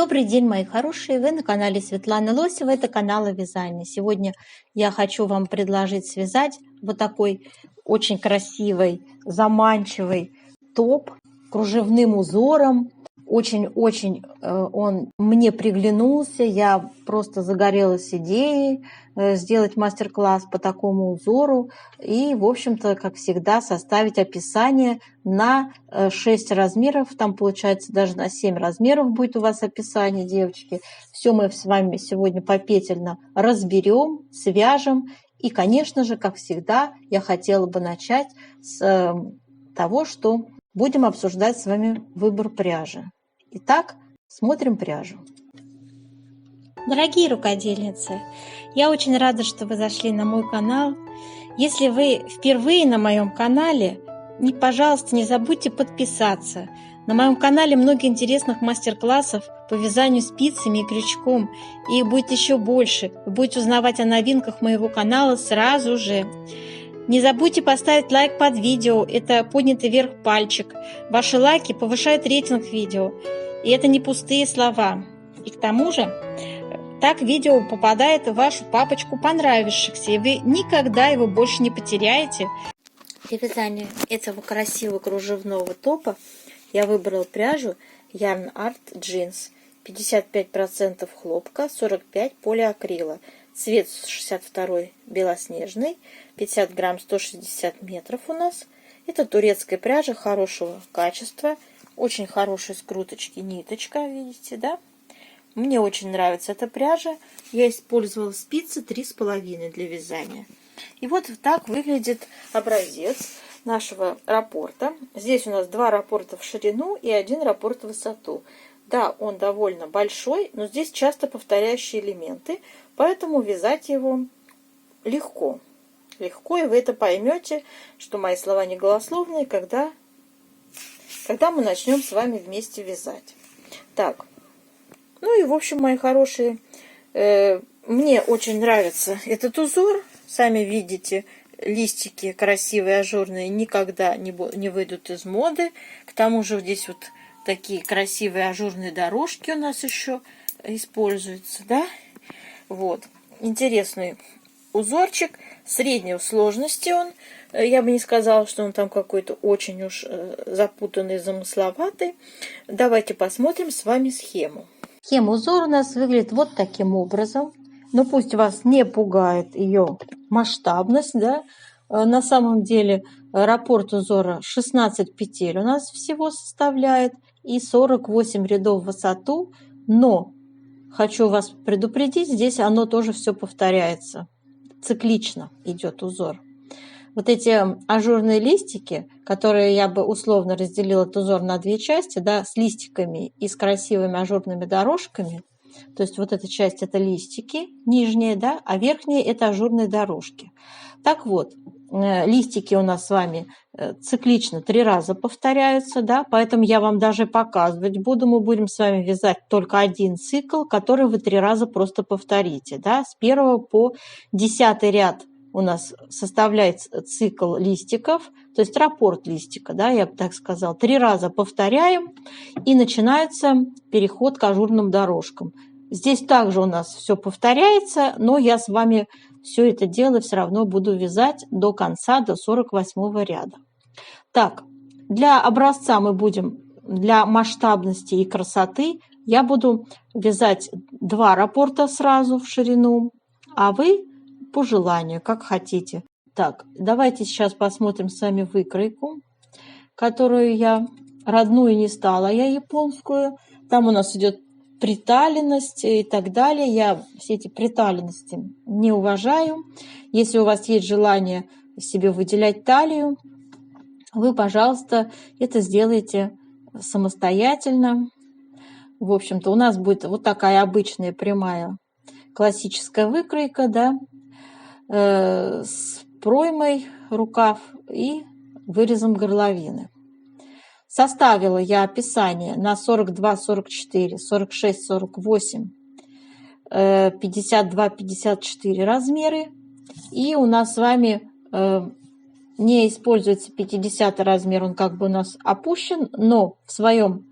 Добрый день, мои хорошие! Вы на канале Светланы Лосевой, это канал о вязании. Сегодня я хочу вам предложить связать вот такой очень красивый, заманчивый топ кружевным узором. Очень-очень он мне приглянулся, я просто загорелась идеей сделать мастер-класс по такому узору и, в общем-то, как всегда, составить описание на 6 размеров, там получается даже на 7 размеров будет у вас описание, девочки. Все мы с вами сегодня попетельно разберем, свяжем. И, конечно же, как всегда, я хотела бы начать с того, что будем обсуждать с вами выбор пряжи. Итак, смотрим пряжу. Дорогие рукодельницы, я очень рада, что вы зашли на мой канал. Если вы впервые на моем канале, пожалуйста, не забудьте подписаться. На моем канале много интересных мастер-классов по вязанию спицами и крючком. И их будет еще больше. Вы будете узнавать о новинках моего канала сразу же. Не забудьте поставить лайк под видео. Это поднятый вверх пальчик. Ваши лайки повышают рейтинг видео. И это не пустые слова. И к тому же, так видео попадает в вашу папочку понравившихся, и вы никогда его больше не потеряете. Для вязания этого красивого кружевного топа я выбрала пряжу Yarn Art Jeans. 55% хлопка, 45% полиакрила. Цвет 62 белоснежный, 50 грамм, 160 метров у нас. Это турецкая пряжа хорошего качества, очень хорошей скруточки ниточка, видите, да? Мне очень нравится эта пряжа. Я использовала спицы 3,5 для вязания. И вот так выглядит образец нашего раппорта. Здесь у нас 2 раппорта в ширину и 1 раппорт в высоту. Да, он довольно большой, но здесь часто повторяющие элементы, поэтому вязать его легко. Легко, и вы это поймете, что мои слова не голословные, когда мы начнем с вами вместе вязать. Так, ну и в общем, мои хорошие, мне очень нравится этот узор. Сами видите, листики красивые, ажурные, никогда не выйдут из моды. К тому же здесь вот такие красивые ажурные дорожки у нас еще используются, да? Вот, интересный узорчик, средней сложности он. Я бы не сказала, что он там какой-то очень уж запутанный, замысловатый. Давайте посмотрим с вами схему. Схема узора у нас выглядит вот таким образом. Но пусть вас не пугает ее масштабность, да? На самом деле раппорт узора 16 петель у нас всего составляет и 48 рядов в высоту. Но хочу вас предупредить, здесь оно тоже все повторяется. Циклично идет узор. Вот эти ажурные листики, которые я бы условно разделила этот узор на 2 части, да, с листиками и с красивыми ажурными дорожками. То есть вот эта часть это листики, нижние, да, а верхние это ажурные дорожки. Так вот, листики у нас с вами циклично 3 раза повторяются, да, поэтому я вам даже показывать буду. Мы будем с вами вязать только один цикл, который вы 3 раза просто повторите, да, с 1 по 10 ряд. У нас составляется цикл листиков, то есть раппорт листика, да, я бы так сказала. 3 раза повторяем, и начинается переход к ажурным дорожкам. Здесь также у нас все повторяется, но я с вами все это дело все равно буду вязать до конца, до 48 ряда. Так, для образца мы будем, для масштабности и красоты, я буду вязать 2 раппорта сразу в ширину, а вы по желанию, как хотите. Так, давайте сейчас посмотрим с вами выкройку, которую я родную не стала, я японскую. Там у нас идет приталенность и так далее. Я все эти приталенности не уважаю. Если у вас есть желание себе выделять талию, вы, пожалуйста, это сделайте самостоятельно. В общем-то, у нас будет вот такая обычная прямая классическая выкройка, да, с проймой рукав и вырезом горловины. Составила я описание на 42, 44, 46, 48, 52, 54 размеры. И у нас с вами не используется 50 размер, он как бы у нас опущен, но в своем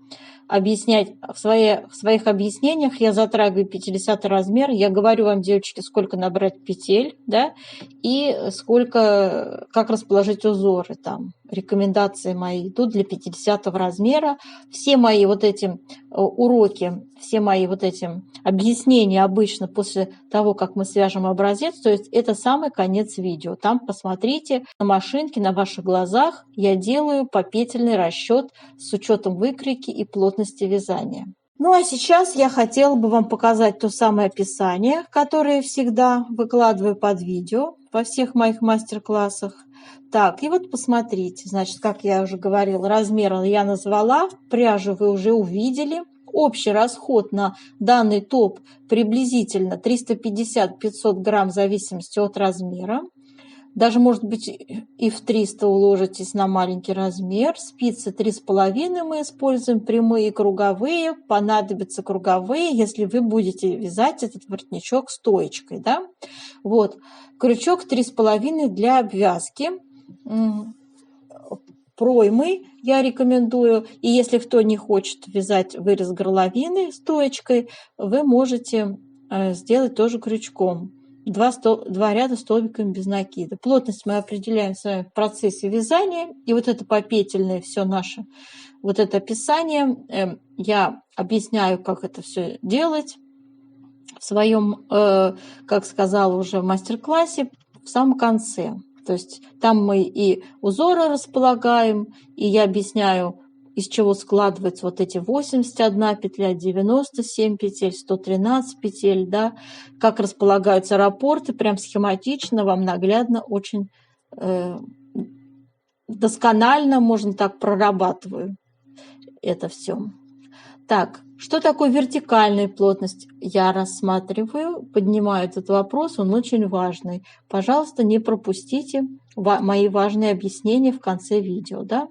объяснять в своих объяснениях, я затрагиваю 50 размер, я говорю вам, девочки, сколько набрать петель, да, и сколько, как расположить узоры там. Рекомендации мои идут для 50 размера. Все мои вот эти уроки, все мои вот эти объяснения обычно после того, как мы свяжем образец, то есть это самый конец видео. Там посмотрите на машинке, на ваших глазах я делаю попетельный расчет с учетом выкройки и плотности вязания. Ну а сейчас я хотела бы вам показать то самое описание, которое я всегда выкладываю под видео во всех моих мастер-классах. Так, и вот посмотрите, значит, как я уже говорила, размеры я назвала, пряжу вы уже увидели. Общий расход на данный топ приблизительно 350-500 грамм в зависимости от размера. Даже, может быть, и в 300 уложитесь на маленький размер. Спицы 3,5 мы используем, прямые и круговые. Понадобятся круговые, если вы будете вязать этот воротничок стоечкой. Да? Вот. Крючок 3,5 для обвязки. Проймы я рекомендую. И если кто не хочет вязать вырез горловины стоечкой, вы можете сделать тоже крючком. Два ряда столбиками без накида. Плотность мы определяем с вами в процессе вязания. И вот это попетельное все наше, вот это описание, я объясняю, как это все делать в своем, как сказала уже в мастер-классе, в самом конце. То есть там мы и узоры располагаем, и я объясняю, из чего складываются вот эти 81 петля, 97 петель, 113 петель, да, как располагаются раппорты, прям схематично, вам наглядно, очень досконально, можно так, прорабатываю это все. Так, что такое вертикальная плотность? Я рассматриваю, поднимаю этот вопрос, он очень важный. Пожалуйста, не пропустите мои важные объяснения в конце видео. Да?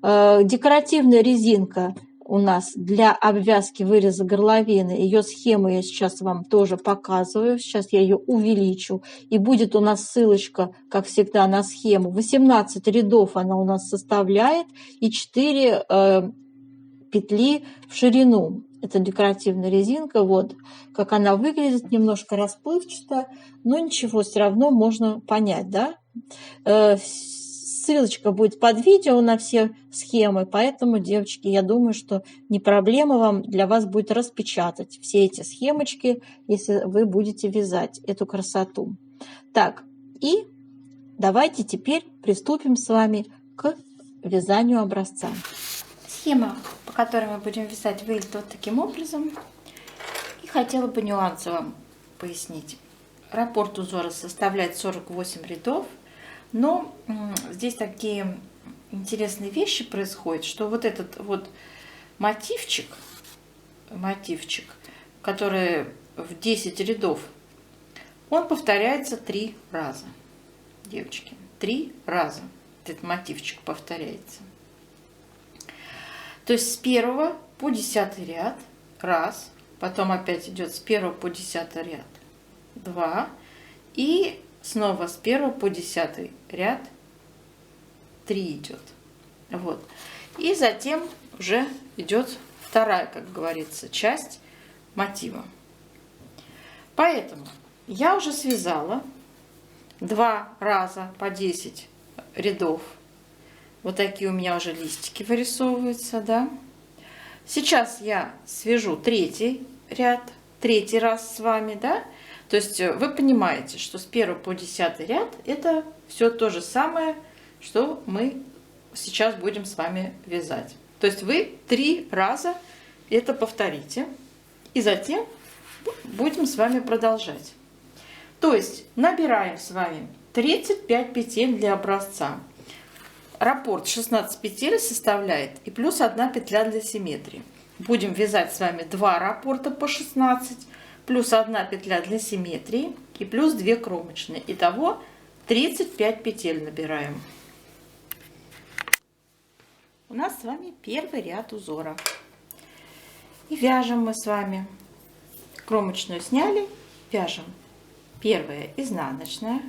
Декоративная резинка у нас для обвязки выреза горловины. Ее схему я сейчас вам тоже показываю. Сейчас я ее увеличу. И будет у нас ссылочка, как всегда, на схему. 18 рядов она у нас составляет и 4 петли в ширину. Это декоративная резинка. Вот как она выглядит, немножко расплывчато, но ничего, все равно можно понять, да? Ссылочка будет под видео на все схемы, поэтому, девочки, я думаю, что не проблема для вас будет распечатать все эти схемочки, если вы будете вязать эту красоту. Так, и давайте теперь приступим с вами к вязанию образца. Схема, по которой мы будем вязать, выглядит вот таким образом. И хотела бы нюансы вам пояснить. Раппорт узора составляет 48 рядов, но здесь такие интересные вещи происходят, что вот этот вот мотивчик, который в 10 рядов, он повторяется 3 раза. Девочки, 3 раза этот мотивчик повторяется. То есть с 1 по 10 ряд раз, потом опять идет с 1 по 10 ряд 2, и снова с 1 по 10 ряд 3 идет. Вот. И затем уже идет вторая, как говорится, часть мотива. Поэтому я уже связала 2 раза по 10 рядов. Вот такие у меня уже листики вырисовываются, да. Сейчас я свяжу третий ряд, третий раз с вами, да. То есть вы понимаете, что с 1 по 10 ряд это все то же самое, что мы сейчас будем с вами вязать. То есть вы 3 раза это повторите, и затем будем с вами продолжать. То есть набираем с вами 35 петель для образца. Раппорт 16 петель составляет и плюс 1 петля для симметрии. Будем вязать с вами 2 раппорта по 16, плюс 1 петля для симметрии и плюс 2 кромочные. Итого 35 петель набираем. У нас с вами первый ряд узора. И вяжем мы с вами. Кромочную сняли, вяжем. Первая изнаночная.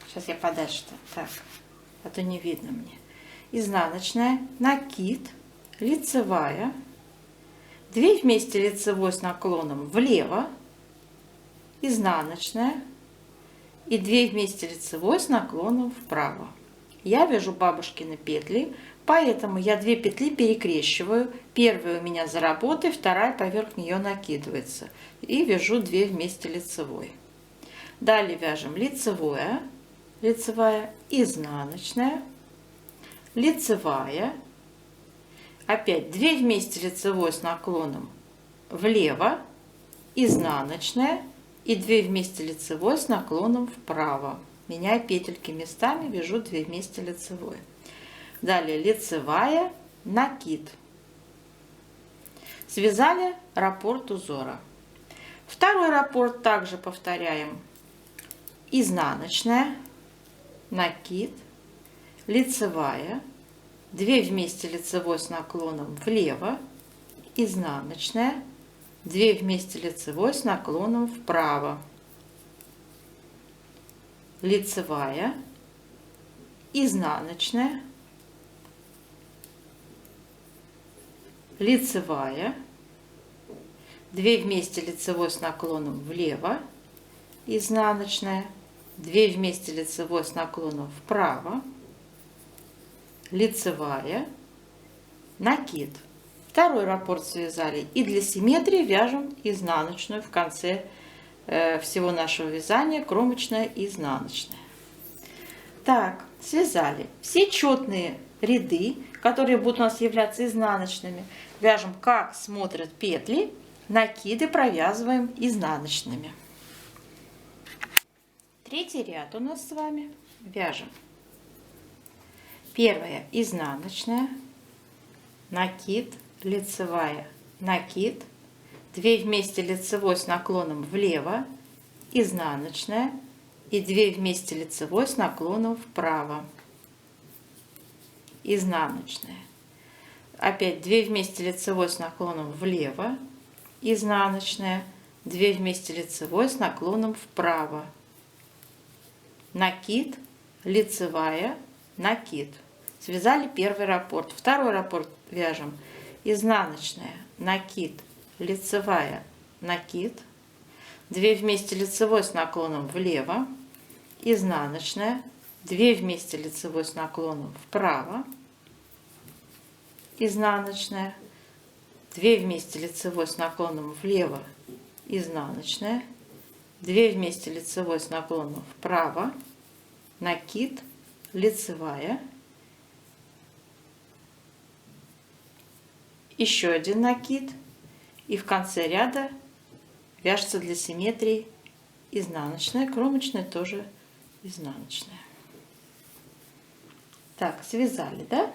Сейчас я подальше-то, так, а то не видно мне. Изнаночная, накид, лицевая, 2 вместе лицевой с наклоном влево, изнаночная и 2 вместе лицевой с наклоном вправо. Я вяжу бабушкины петли, поэтому я 2 петли перекрещиваю. Первая у меня за работой, вторая поверх нее накидывается. И вяжу 2 вместе лицевой. Далее вяжем лицевая, лицевая, изнаночная, лицевая, опять 2 вместе лицевой с наклоном влево, изнаночная и 2 вместе лицевой с наклоном вправо. Меняя петельки местами, вяжу 2 вместе лицевой. Далее лицевая, накид. Связали раппорт узора. Второй раппорт также повторяем. Изнаночная, накид, лицевая, 2 вместе лицевой с наклоном влево, изнаночная, 2 вместе лицевой с наклоном вправо, лицевая, изнаночная, лицевая, 2 вместе лицевой с наклоном влево, изнаночная, 2 вместе лицевой с наклоном вправо, лицевая, накид. Второй раппорт связали и для симметрии вяжем изнаночную в конце всего нашего вязания, кромочная и изнаночная. Так, связали все четные ряды, которые будут у нас являться изнаночными, вяжем как смотрят петли, накиды провязываем изнаночными. Третий ряд у нас с вами вяжем. Первая изнаночная, накид, лицевая, накид, 2 вместе лицевой с наклоном влево, изнаночная и 2 вместе лицевой с наклоном вправо, изнаночная, опять 2 вместе лицевой с наклоном влево, изнаночная, 2 вместе лицевой с наклоном вправо, накид, лицевая, накид. Связали первый раппорт. Второй раппорт вяжем изнаночная, накид, лицевая, накид, 2 вместе лицевой с наклоном влево, изнаночная, 2 вместе лицевой с наклоном вправо, изнаночная, 2 вместе лицевой с наклоном влево, изнаночная, 2 вместе лицевой с наклоном вправо, накид, лицевая, еще один накид, и в конце ряда вяжется для симметрии изнаночная, кромочная тоже изнаночная. Так, связали, да?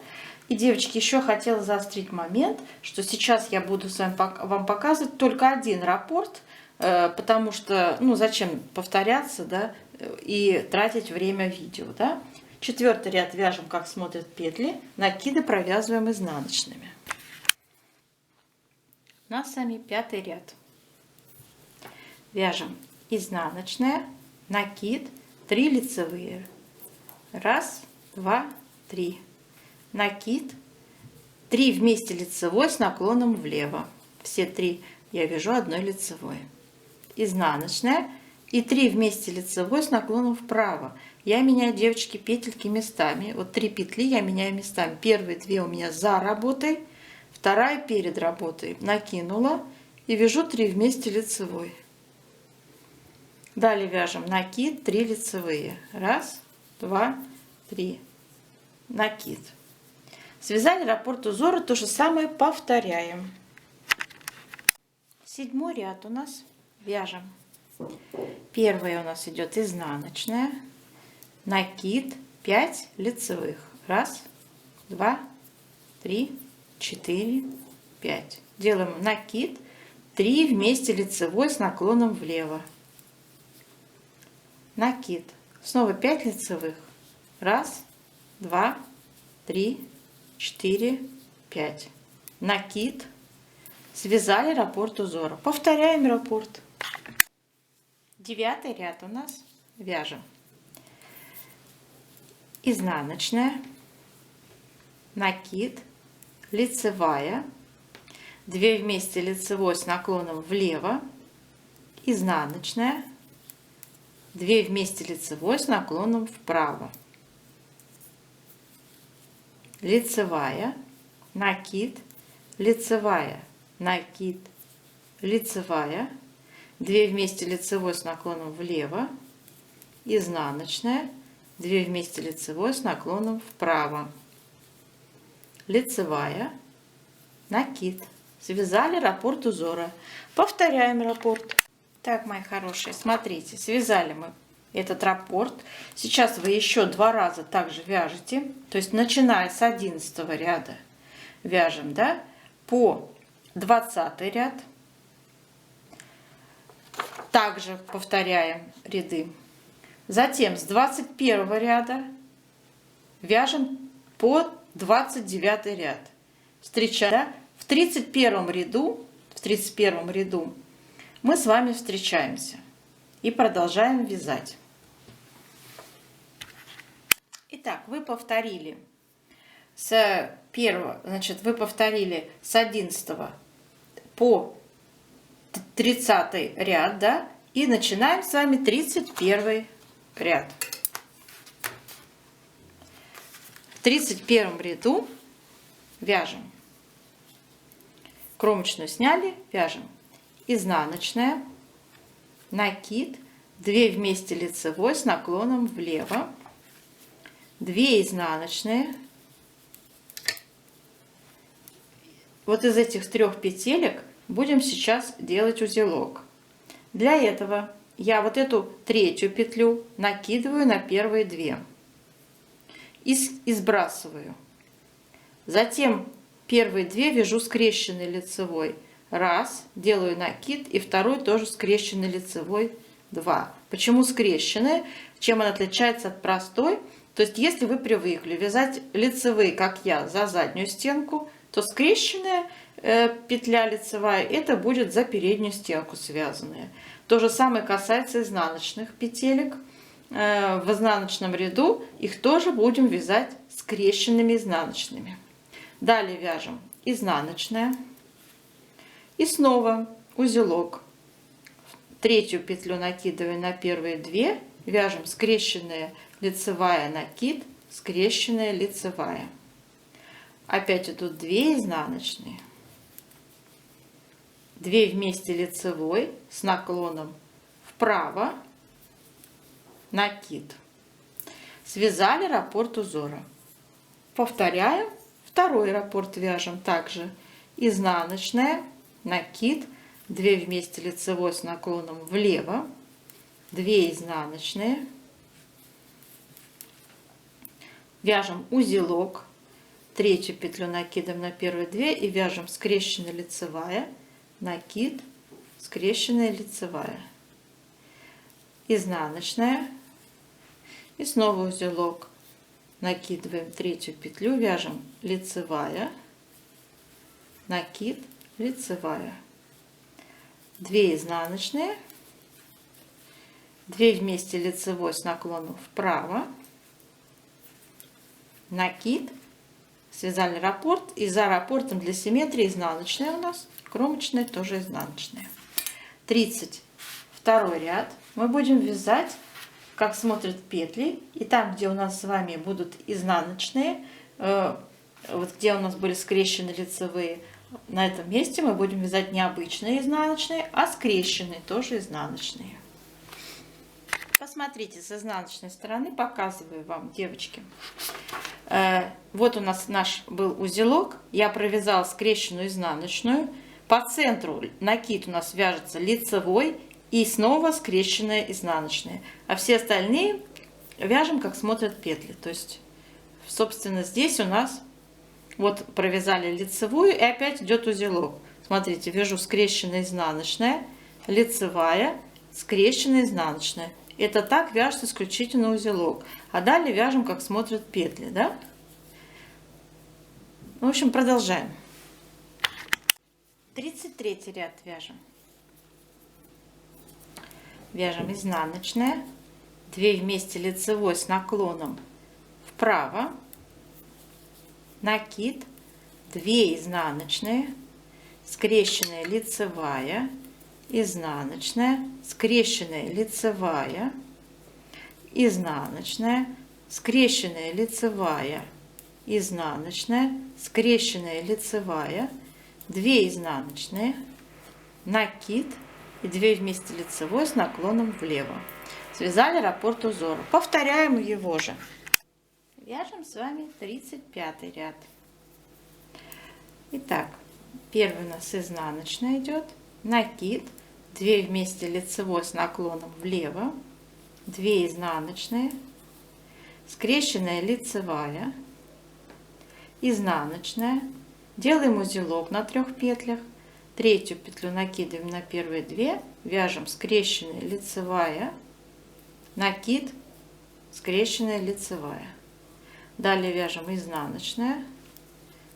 И, девочки, еще хотела заострить момент, что сейчас я буду с вами вам показывать только один раппорт, потому что, ну, зачем повторяться, да, и тратить время видео, да? Четвертый ряд вяжем, как смотрят петли, накиды провязываем изнаночными. У нас с вами пятый ряд. Вяжем изнаночная, накид, 3 лицевые. 1, 2, 3. Накид, 3 вместе лицевой с наклоном влево. Все 3 я вяжу одной лицевой. Изнаночная и 3 вместе лицевой с наклоном вправо. Я меняю, девочки, петельки местами. Вот 3 петли я меняю местами. Первые 2 у меня за работой, вторая перед работой. Накинула и вяжу 3 вместе лицевой. Далее вяжем накид, 3 лицевые. 1, 2, 3. Накид. Связали раппорт узора, то же самое повторяем. Седьмой ряд у нас вяжем. Первая у нас идет изнаночная, накид, 5 лицевых. 1, 2, 3, 4, 5. Делаем накид, 3 вместе лицевой с наклоном влево. Накид. Снова 5 лицевых. 1, 2, 3, 4, 5. Накид. Связали раппорт узора. Повторяем раппорт. Девятый ряд у нас вяжем. Изнаночная, накид, лицевая, 2 вместе лицевой с наклоном влево, изнаночная, 2 вместе лицевой с наклоном вправо, лицевая, накид, лицевая, накид, лицевая, 2 вместе лицевой с наклоном влево, изнаночная, 2 вместе лицевой с наклоном вправо, лицевая, накид. Связали раппорт узора. Повторяем раппорт. Так, мои хорошие, смотрите, связали мы этот раппорт. Сейчас вы еще 2 раза также вяжете, то есть начиная с 11 ряда вяжем, да, по 20 ряд. Также повторяем ряды. Затем с 21 ряда вяжем по 29 ряд. Встречаем в 31 ряду мы с вами встречаемся и продолжаем вязать. Итак, вы повторили с 11 по 30 ряд, да, и начинаем с вами 31 ряд. В 31 ряду вяжем. Кромочную сняли, вяжем изнаночная, накид, 2 вместе лицевой с наклоном влево, 2 изнаночные. Вот из этих 3 петелек будем сейчас делать узелок. Для этого я вот эту 3-ю петлю накидываю на первые 2 и сбрасываю. Затем первые 2 вяжу скрещенной лицевой. 1, делаю накид, и 2 тоже скрещенной лицевой 2. Почему скрещенная? Чем она отличается от простой? То есть, если вы привыкли вязать лицевые, как я, за заднюю стенку, то скрещенная петля лицевая, это будет за переднюю стенку связанная. То же самое касается изнаночных петелек. В изнаночном ряду их тоже будем вязать скрещенными изнаночными. Далее вяжем изнаночная и снова узелок. 3-ю петлю накидываем на первые 2, вяжем скрещенная лицевая, накид, скрещенная лицевая. Опять идут 2 изнаночные, 2 вместе лицевой с наклоном вправо, накид. Связали раппорт узора. Повторяем. 2-й раппорт вяжем также изнаночная, накид, 2 вместе лицевой с наклоном влево, 2 изнаночные, вяжем узелок, 3-ю петлю накидываем на первые 2 и вяжем скрещенная лицевая, накид, скрещенная лицевая, изнаночная и снова узелок. Накидываем 3-ю петлю, вяжем лицевая, накид, лицевая, 2 изнаночные, 2 вместе лицевой с наклоном вправо, накид, связали раппорт, и за раппортом для симметрии изнаночная у нас, кромочная тоже изнаночная. 32 ряд мы будем вязать, как смотрят петли, и там, где у нас с вами будут изнаночные, вот где у нас были скрещены лицевые, на этом месте мы будем вязать не обычные изнаночные, а скрещенные тоже изнаночные. Посмотрите с изнаночной стороны, показываю вам, девочки. Вот у нас наш был узелок, я провязала скрещенную изнаночную, по центру накид у нас вяжется лицевой и снова скрещенная изнаночная, а все остальные вяжем, как смотрят петли. То есть, собственно, здесь у нас вот провязали лицевую, и опять идет узелок. Смотрите, вяжу скрещенная изнаночная, лицевая, скрещенная изнаночная. Это так вяжется исключительно узелок. А далее вяжем, как смотрят петли, да? В общем, продолжаем. 33 ряд вяжем. Вяжем изнаночная, 2 вместе лицевой с наклоном вправо, накид, 2 изнаночные, скрещенная лицевая, изнаночная, скрещенная лицевая, изнаночная, скрещенная лицевая, изнаночная, скрещенная лицевая, 2 изнаночные, накид и 2 вместе лицевой с наклоном влево. Связали раппорт узора. Повторяем его же. Вяжем с вами 35 ряд. Итак, первый у нас изнаночная идет, накид, 2 вместе лицевой с наклоном влево, 2 изнаночные, скрещенная лицевая, изнаночная, делаем узелок на 3 петлях, 3 петлю накидываем на первые 2, вяжем скрещенная лицевая, накид, скрещенная лицевая. Далее вяжем изнаночная,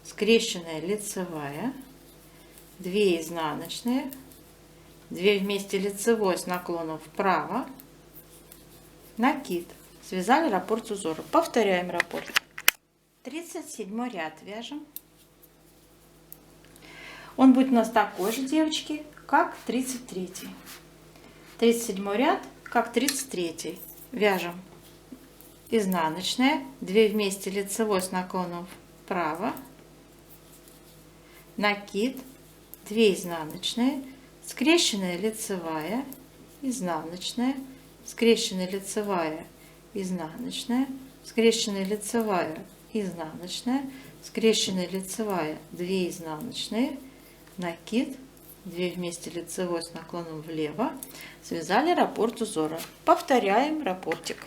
скрещенная лицевая, 2 изнаночные, 2 вместе лицевой с наклоном вправо, накид. Связали раппорт узора. Повторяем раппорт. 37 ряд вяжем. Он будет у нас такой же, девочки, как 33. 37 ряд, как 33. Вяжем изнаночная, 2 вместе лицевой с наклоном вправо, накид, 2 изнаночные, скрещенная лицевая, изнаночная, скрещенная лицевая, изнаночная, скрещенная лицевая, изнаночная, скрещенная лицевая, 2 изнаночные, накид, 2 вместе лицевой с наклоном влево. Связали раппорт узора. Повторяем раппортик.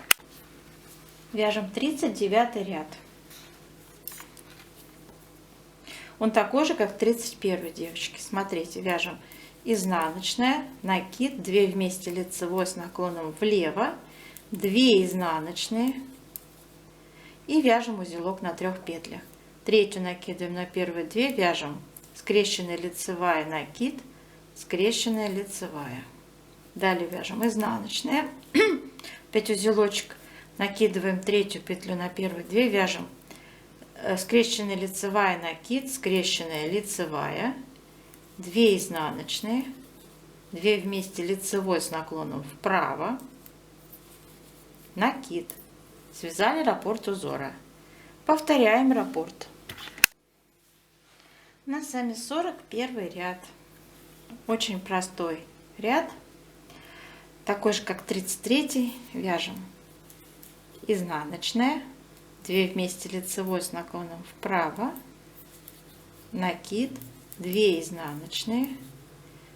Вяжем 39 ряд. Он такой же, как 31, девочки. Смотрите, вяжем изнаночная, накид, 2 вместе лицевой с наклоном влево, 2 изнаночные и вяжем узелок на 3 петлях. 3 накидываем на первые 2, вяжем скрещенная лицевая, накид, скрещенная лицевая. Далее вяжем изнаночная, 5 узелочек, накидываем 3 петлю на первые 2, вяжем скрещенная лицевая, накид, скрещенная лицевая, 2 изнаночные, 2 вместе лицевой с наклоном вправо, накид. Связали раппорт узора. Повторяем раппорт. У нас с вами 41 ряд. Очень простой ряд, такой же, как 33. Вяжем изнаночная, 2 вместе лицевой с наклоном вправо, накид, 2 изнаночные,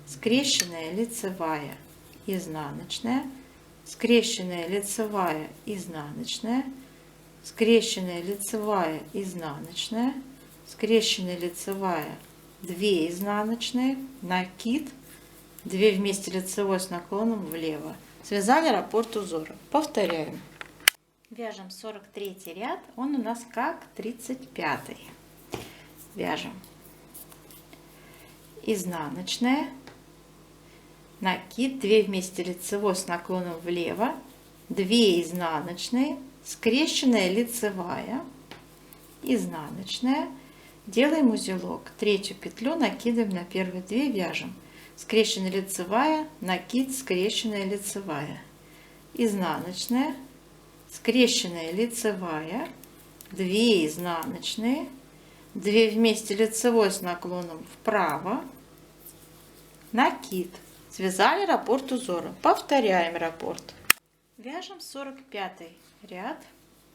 скрещенная лицевая, изнаночная, скрещенная лицевая, изнаночная, скрещенная лицевая, изнаночная, скрещенная лицевая, 2 изнаночные, накид, 2 вместе лицевой с наклоном влево. Связали раппорт узора. Повторяем. Вяжем 43 ряд, он у нас как 35. Вяжем изнаночная, накид, 2 вместе лицевой с наклоном влево, 2 изнаночные, скрещенная лицевая, изнаночная, делаем узелок, 3 петлю накидываем на первые 2, вяжем скрещенная лицевая, накид, скрещенная лицевая, изнаночная, скрещенная лицевая, 2 изнаночные, 2 вместе лицевой с наклоном вправо, накид. Связали раппорт узора. Повторяем раппорт. Вяжем 45 ряд.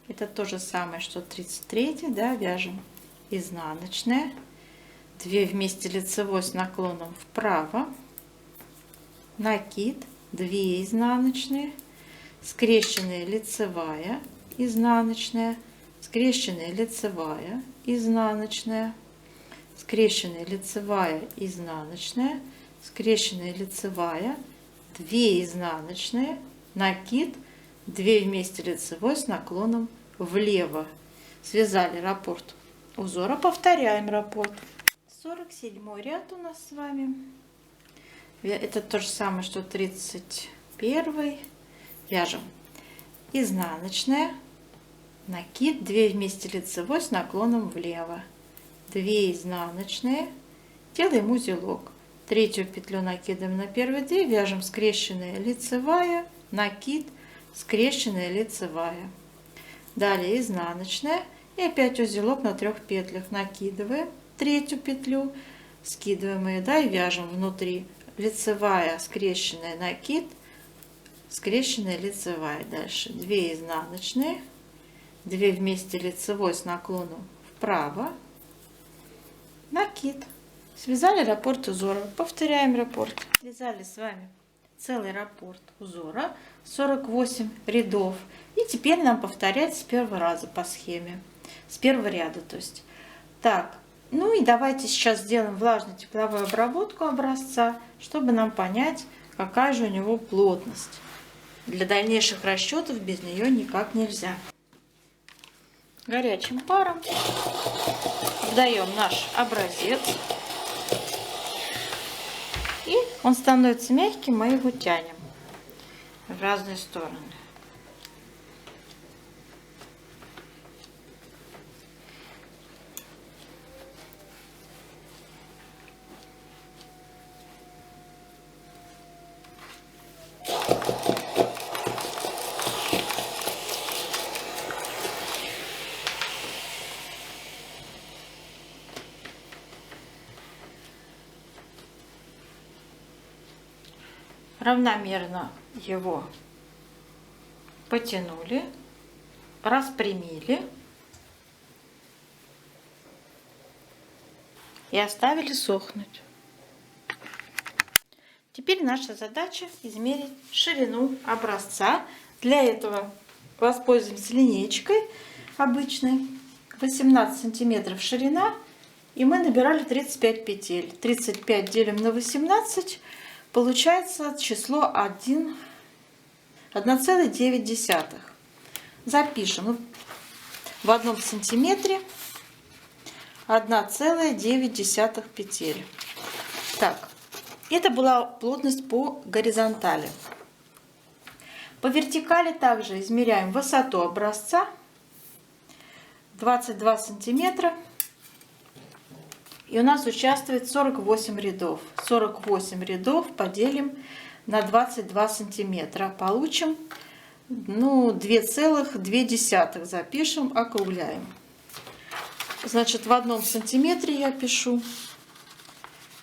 Это то же самое, что 33, да, вяжем изнаночная, 2 вместе лицевой с наклоном вправо, накид, 2 изнаночные, скрещенная лицевая, изнаночная, скрещенная лицевая, изнаночная, скрещенная лицевая, изнаночная, скрещенная лицевая, 2 изнаночные, накид, 2 вместе лицевой с наклоном влево. Связали раппорт узора. Повторяем раппорт. 47 ряд у нас с вами. Это то же самое, что 31. Вяжем изнаночная, накид, 2 вместе лицевой с наклоном влево, 2 2 изнаночные, делаем узелок. Третью петлю накидываем на первые 2, вяжем скрещенная лицевая, накид, скрещенная лицевая. Далее изнаночная и опять узелок на 3 петлях. Накидываем третью петлю, скидываем ее, да, и вяжем внутри лицевая, скрещенная, накид, скрещенная лицевая. Дальше 2 изнаночные, 2 вместе лицевой с наклоном вправо, накид. Связали раппорт узора. Повторяем раппорт. Связали с вами целый раппорт узора, 48 рядов. И теперь нам повторять с первого раза по схеме, с первого ряда, то есть. Так, ну и давайте сейчас сделаем влажную тепловую обработку образца, чтобы нам понять, какая же у него плотность. Для дальнейших расчетов без нее никак нельзя. Горячим паром вдаем наш образец. И он становится мягким, мы его тянем в разные стороны. Равномерно его потянули, распрямили и оставили сохнуть. Теперь наша задача измерить ширину образца. Для этого воспользуемся линеечкой обычной, 18 сантиметров ширина, и мы набирали 35 петель. 35 делим на 18. Получается число 1,9. Запишем в 1 сантиметре 1,9 петель. Так, это была плотность по горизонтали. По вертикали также измеряем высоту образца 22 сантиметра. И у нас участвует 48 рядов. 48 рядов поделим на 22 сантиметра. Получим 2,2. Запишем, округляем. Значит, в 1 сантиметре я пишу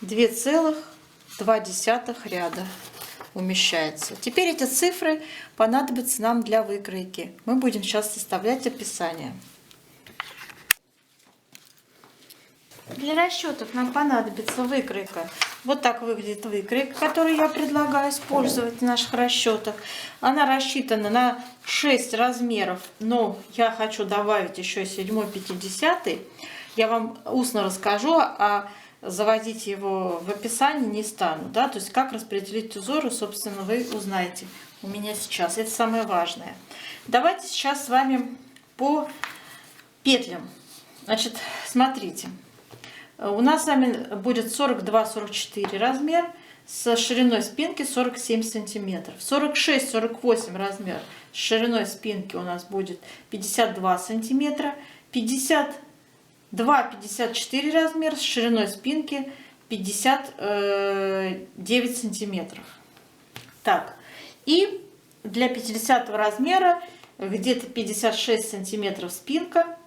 2,2 ряда умещается. Теперь эти цифры понадобятся нам для выкройки. Мы будем сейчас составлять описание. Для расчетов нам понадобится выкройка. Вот так выглядит выкройка, которую я предлагаю использовать в наших расчетах. Она рассчитана на 6 размеров, но я хочу добавить еще 7, 50. Я вам устно расскажу, а заводить его в описании не стану. Да? То есть как распределить узоры, собственно, вы узнаете у меня сейчас. Это самое важное. Давайте сейчас с вами по петлям. Значит, смотрите. У нас с вами будет 42-44 размер с шириной спинки 47 сантиметров. 46-48 размер с шириной спинки у нас будет 52 сантиметра. 52-54 размер с шириной спинки 59 сантиметров. Так, и для 50 размера где-то 56 сантиметров спинка.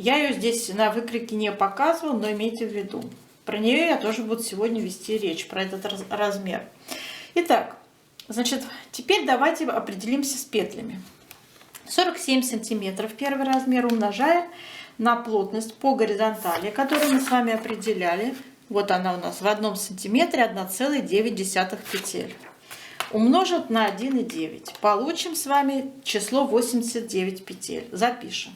Я ее здесь на выкройке не показывала, но имейте в виду. Про нее я тоже буду сегодня вести речь, про этот размер. Итак, значит, теперь давайте определимся с петлями. 47 сантиметров первый размер умножаем на плотность по горизонтали, которую мы с вами определяли. Вот она у нас в 1 сантиметре 1,9 петель. Умножить на 1,9. Получим с вами число 89 петель. Запишем.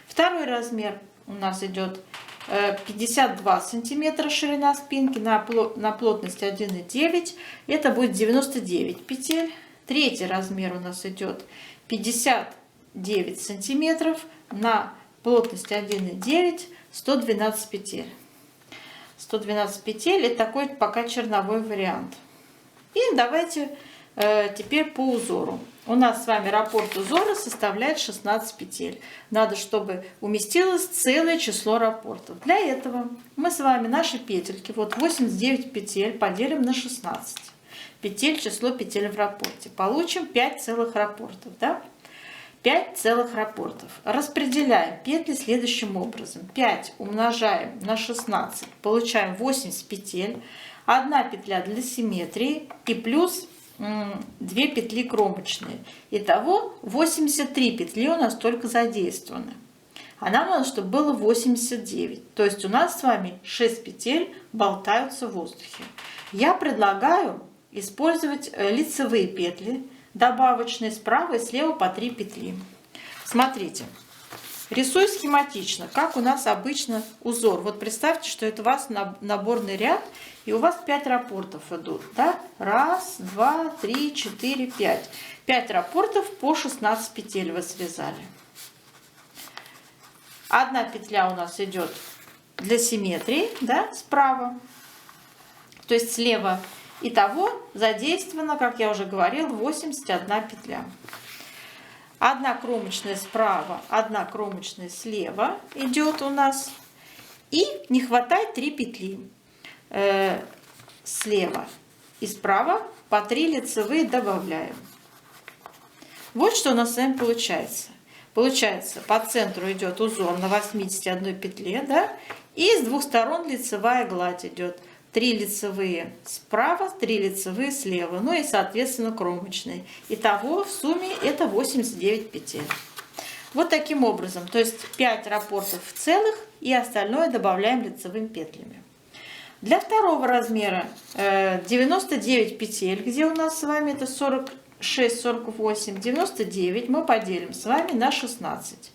Второй размер у нас идет 52 сантиметра ширина спинки на плотность 1,9. Это будет 99 петель. Третий размер у нас идет 59 сантиметров на плотность 1,9, 112 петель. 112 петель — это такой пока черновой вариант. И давайте теперь по узору. У нас с вами раппорт узора составляет 16 петель. Надо, чтобы уместилось целое число раппортов. Для этого мы с вами наши петельки, вот 89 петель, поделим на 16 петель, число петель в раппорте. Получим 5 целых раппортов. Да? 5 целых раппортов. Распределяем петли следующим образом. 5 умножаем на 16, получаем 80 петель. 1 петля для симметрии и плюс 2 петли кромочные. Итого 83 петли у нас только задействованы. А нам надо, чтобы было 89. То есть у нас с вами 6 петель болтаются в воздухе. Я предлагаю использовать лицевые петли, добавочные справа и слева по 3 петли. Смотрите. Рисую схематично, как у нас обычно узор. Вот представьте, что это у вас наборный ряд, и у вас 5 раппортов идут. Да? 1, 2, 3, 4, 5. 5 раппортов по 16 петель вы связали. 1 петля у нас идет для симметрии, да, справа, то есть слева. Итого задействовано, как я уже говорила, 81 петля. 1 кромочная справа, 1 кромочная слева идет у нас. И не хватает 3 петли слева и справа по 3 лицевые добавляем. Вот что у нас с вами получается. Получается, по центру идет узор на 81 петле, да, и с двух сторон лицевая гладь идет. 3 лицевые справа, 3 лицевые слева, ну и, соответственно, кромочные. Итого в сумме это 89 петель. Вот таким образом, то есть 5 раппортов целых и остальное добавляем лицевыми петлями. Для второго размера 99 петель, где у нас с вами это 46, 48, 99 мы поделим с вами на 16.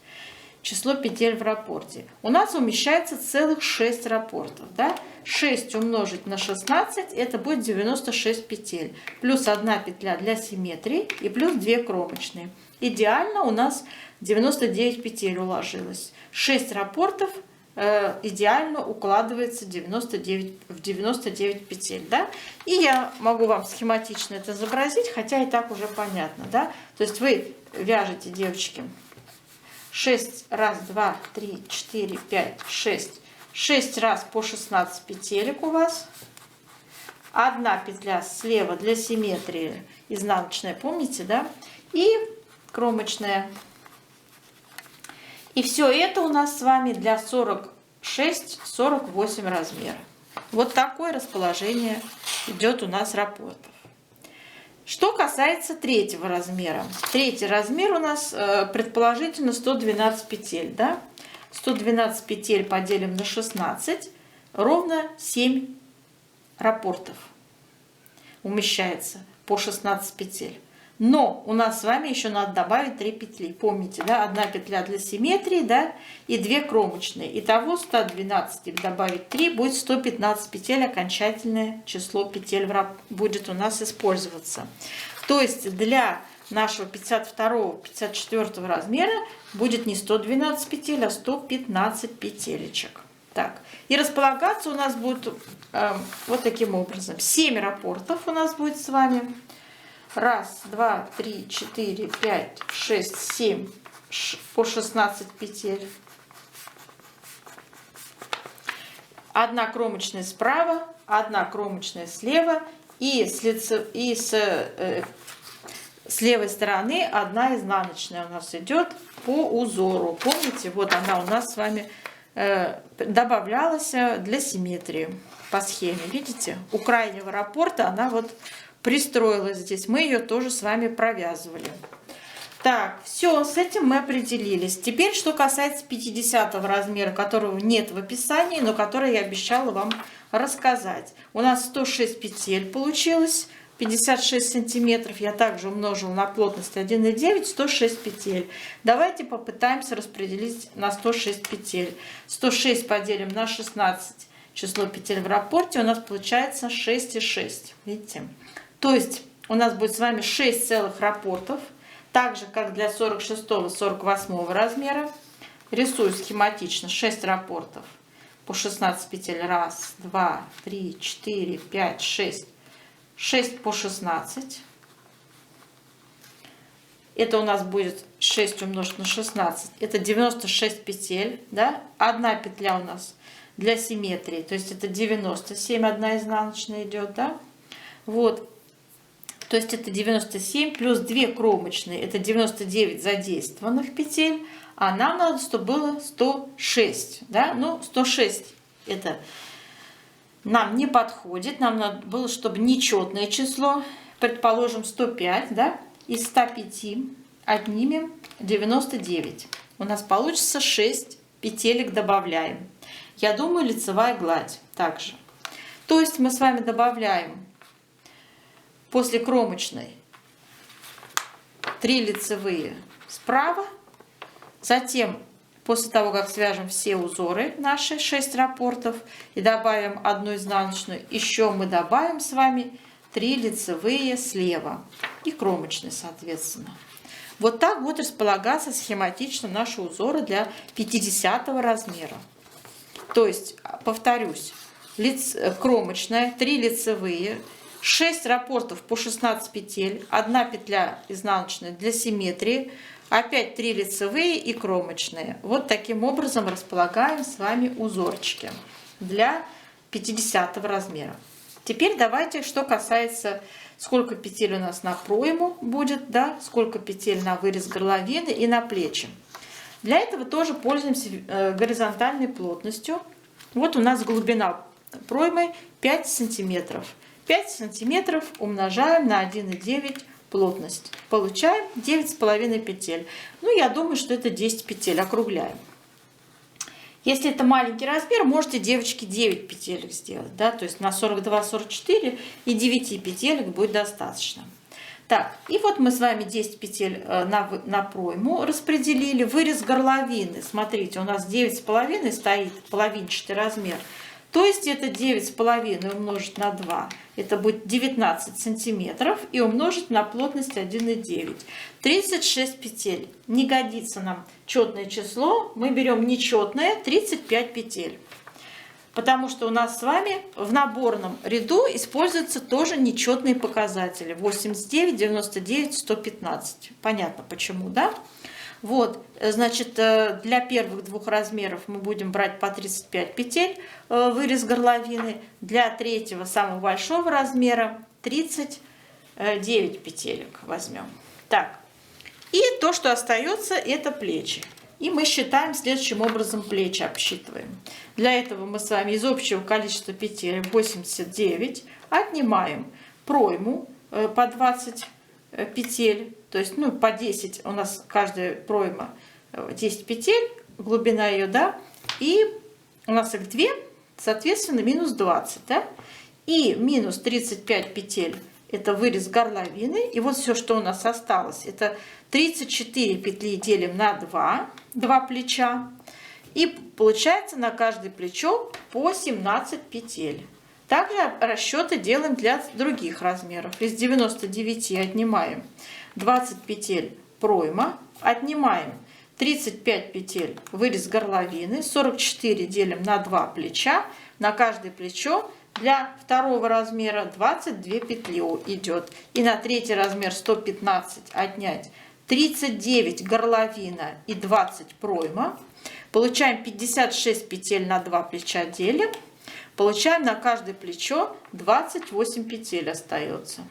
Число петель в раппорте. У нас умещается целых 6 раппортов. Да? 6 умножить на 16, это будет 96 петель. Плюс 1 петля для симметрии и плюс 2 кромочные. Идеально у нас 99 петель уложилось. 6 раппортов идеально укладывается в 99 петель. Да? И я могу вам схематично это изобразить, хотя и так уже понятно. Да? То есть вы вяжете, девочки, 6, раз, 2, 3, 4, 5, 6. 6 раз по 16 петелек у вас. 1 петля слева для симметрии, изнаночная, помните, да? И кромочная. И все это у нас с вами для 46-48 размера. Вот такое расположение идет у нас раппортов. Что касается третьего размера. Третий размер у нас предположительно 112 петель. Да? 112 петель поделим на 16. Ровно 7 раппортов умещается по 16 петель. Но у нас с вами еще надо добавить 3 петли. Помните, да? 1 петля для симметрии, да? И 2 кромочные. Итого 112 добавить 3 будет 115 петель. Окончательное число петель будет у нас использоваться. То есть для нашего 52-54 размера будет не 112 петель, а 115 петелечек. Так. И располагаться у нас будет вот таким образом. 7 раппортов у нас будет с вами. 1, 2, 3, 4, 5, 6, 7 по 16 петель. 1 кромочная справа, 1 кромочная слева и с левой стороны 1 изнаночная у нас идет по узору. Помните, вот она у нас с вами добавлялась для симметрии по схеме. Видите, у крайнего раппорта она вот пристроилась здесь. Мы ее тоже с вами провязывали. Так, все, с этим мы определились. Теперь, что касается 50 размера, которого нет в описании, но который я обещала вам рассказать. У нас 106 петель получилось, 56 сантиметров. Я также умножила на плотность 1,9, 106 петель. Давайте попытаемся распределить на 106 петель. 106 поделим на 16, число петель в раппорте, у нас получается 6,6. Видите? То есть у нас будет с вами 6 целых раппортов, так же как для 46-48 размера. Рисую схематично 6 раппортов по 16 петель. 1, 2, 3, 4, 5, 6. 6 по 16. Это у нас будет 6 умножить на 16. Это 96 петель. Да? Одна петля у нас для симметрии. То есть это 97, одна изнаночная идет. Да? Вот. То есть это 97 плюс 2 кромочные. Это 99 задействованных петель. А нам надо, чтобы было 106. Да? Ну, 106 это нам не подходит. Нам надо было, чтобы нечетное число. Предположим, 105. Да? Из 105 отнимем 99. У нас получится 6 петелек добавляем. Я думаю, лицевая гладь также. То есть мы с вами добавляем после кромочной 3 лицевые справа. Затем, после того, как свяжем все узоры наши, 6 раппортов, и добавим одну изнаночную, еще мы добавим с вами 3 лицевые слева и кромочные, соответственно. Вот так будет располагаться схематично наши узоры для 50 размера. То есть, повторюсь, кромочная, 3 лицевые, 6 раппортов по 16 петель, 1 петля изнаночная для симметрии, опять 3 лицевые и кромочные. Вот таким образом располагаем с вами узорчики для 50 размера. Теперь давайте, что касается, сколько петель у нас на пройму будет, да, сколько петель на вырез горловины и на плечи. Для этого тоже пользуемся горизонтальной плотностью. Вот у нас глубина проймы 5 сантиметров. 5 сантиметров умножаем на 1,9 плотность. Получаем 9,5 петель. Ну, я думаю, что это 10 петель. Округляем. Если это маленький размер, можете, девочки, 9 петелек сделать. Да? То есть на 42-44 и 9 петелек будет достаточно. Так, и вот мы с вами 10 петель на пройму распределили. Вырез горловины. Смотрите, у нас 9,5 стоит, половинчатый размер. То есть это 9,5 умножить на 2. Это будет 19 сантиметров. И умножить на плотность 1,9. 36 петель. Не годится нам четное число. Мы берем нечетное 35 петель. Потому что у нас с вами в наборном ряду используются тоже нечетные показатели. 89, 99, 115. Понятно почему, да? Вот, значит, для первых двух размеров мы будем брать по 35 петель вырез горловины. Для третьего, самого большого размера, 39 петелек возьмем. Так, и то, что остается, это плечи. И мы считаем следующим образом плечи, обсчитываем. Для этого мы с вами из общего количества петель 89 отнимаем пройму по 20 петель. То есть, ну, по 10 у нас каждая пройма 10 петель, глубина ее, да, и у нас их 2, соответственно, минус 20, да, и минус 35 петель это вырез горловины, и вот все, что у нас осталось, это 34 петли делим на 2 плеча, и получается на каждое плечо по 17 петель. Также расчеты делаем для других размеров. Из 99 отнимаем 20 петель пройма, отнимаем 35 петель вырез горловины, 44 делим на 2 плеча, на каждое плечо для второго размера 22 петли идет. И на третий размер 115 отнять 39 горловина и 20 пройма. Получаем 56 петель на 2 плеча делим. Получаем на каждое плечо 28 петель остается.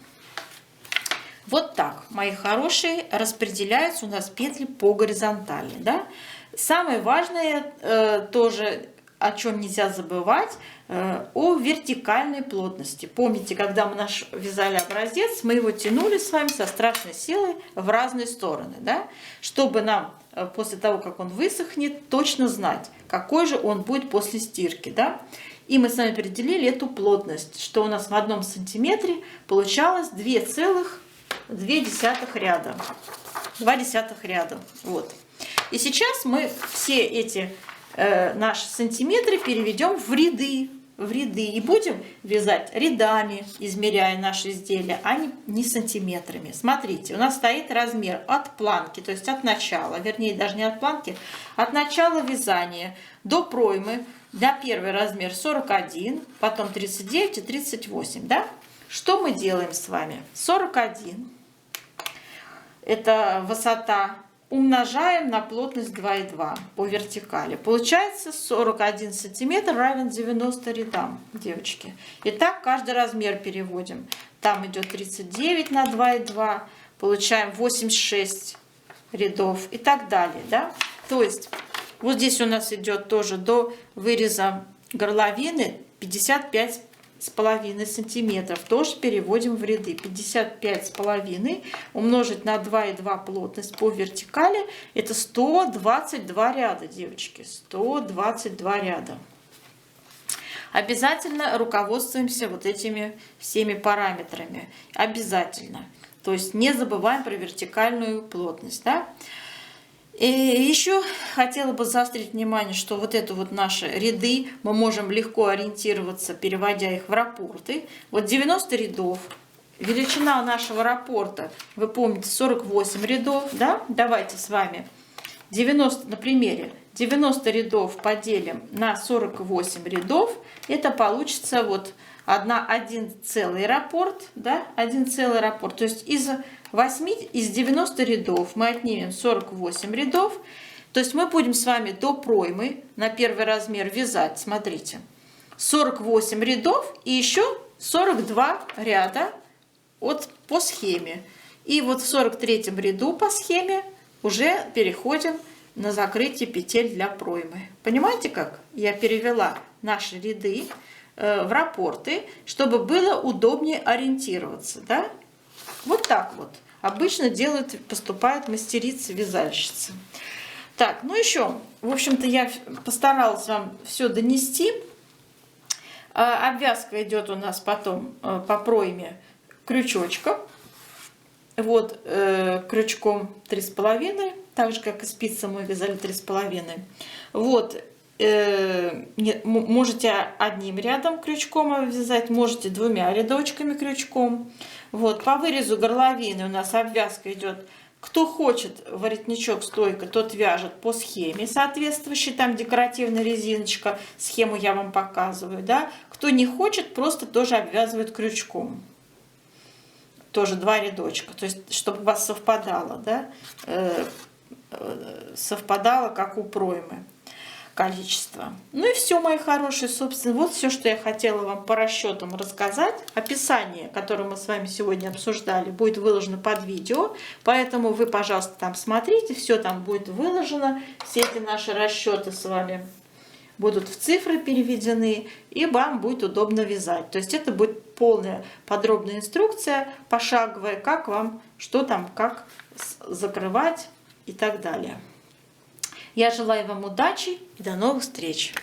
Вот так, мои хорошие, распределяются у нас петли по горизонтали. Да? Самое важное тоже, о чем нельзя забывать, о вертикальной плотности. Помните, когда мы наш вязали образец, мы его тянули с вами со страшной силой в разные стороны, да? Чтобы нам после того, как он высохнет, точно знать, какой же он будет после стирки. Да? И мы с вами определили эту плотность, что у нас в 1 сантиметре получалось 2,2 ряда. 2 десятых ряда. Вот. И сейчас мы все эти наши сантиметры переведем в ряды. И будем вязать рядами, измеряя наши изделия, а не сантиметрами. Смотрите, у нас стоит размер от планки, то есть от начала, вернее даже не от планки, от начала вязания до проймы. Для первый размер 41, потом 39 и 38. Да? Что мы делаем с вами? 41. это высота, умножаем на плотность 2,2 по вертикали. Получается 41 сантиметр равен 90 рядам, девочки. Итак, каждый размер переводим. Там идет 39 на 2,2, получаем 86 рядов и так далее. Да? То есть вот здесь у нас идет тоже до выреза горловины 55,5 сантиметров. Тоже переводим в ряды. 55,5 умножить на 2,2 плотность по вертикали. Это 122 ряда, девочки. 122 ряда. Обязательно руководствуемся вот этими всеми параметрами. Обязательно. То есть не забываем про вертикальную плотность. Да? И еще хотела бы заострить внимание, что вот это вот наши ряды мы можем легко ориентироваться, переводя их в рапорты. Вот 90 рядов. Величина нашего рапорта, вы помните, 48 рядов. Да? Давайте с вами 90 на примере. 90 рядов поделим на 48 рядов. Это получится вот один целый рапорт. Да? Один целый рапорт. То есть из 90 рядов мы отнимем 48 рядов. То есть мы будем с вами до проймы на первый размер вязать, смотрите, 48 рядов и еще 42 ряда по схеме. И вот в 43 ряду по схеме уже переходим на закрытие петель для проймы. Понимаете, как я перевела наши ряды в рапорты, чтобы было удобнее ориентироваться, да? Вот так вот обычно поступают мастерицы-вязальщицы. Так, ну еще, в общем-то, я постаралась вам все донести. Обвязка идет у нас потом по пройме крючочком. Вот крючком 3,5, так же как и спицы мы вязали 3,5. Вот. Можете одним рядом крючком обвязать, можете двумя рядочками крючком. Вот, по вырезу горловины у нас обвязка идет. Кто хочет воротничок стойка, тот вяжет по схеме соответствующей, там декоративная резиночка, схему я вам показываю, да. Кто не хочет, просто тоже обвязывает крючком. Тоже 2 рядочка, то есть чтобы у вас совпадало, да, совпадало как у проймы количество. Ну и все, мои хорошие, собственно, вот все, что я хотела вам по расчетам рассказать. Описание, которое мы с вами сегодня обсуждали, будет выложено под видео, поэтому вы, пожалуйста, там смотрите, все там будет выложено, все эти наши расчеты с вами будут в цифры переведены, и вам будет удобно вязать. То есть это будет полная подробная инструкция, пошаговая, как вам, что там, как закрывать и так далее. Я желаю вам удачи и до новых встреч!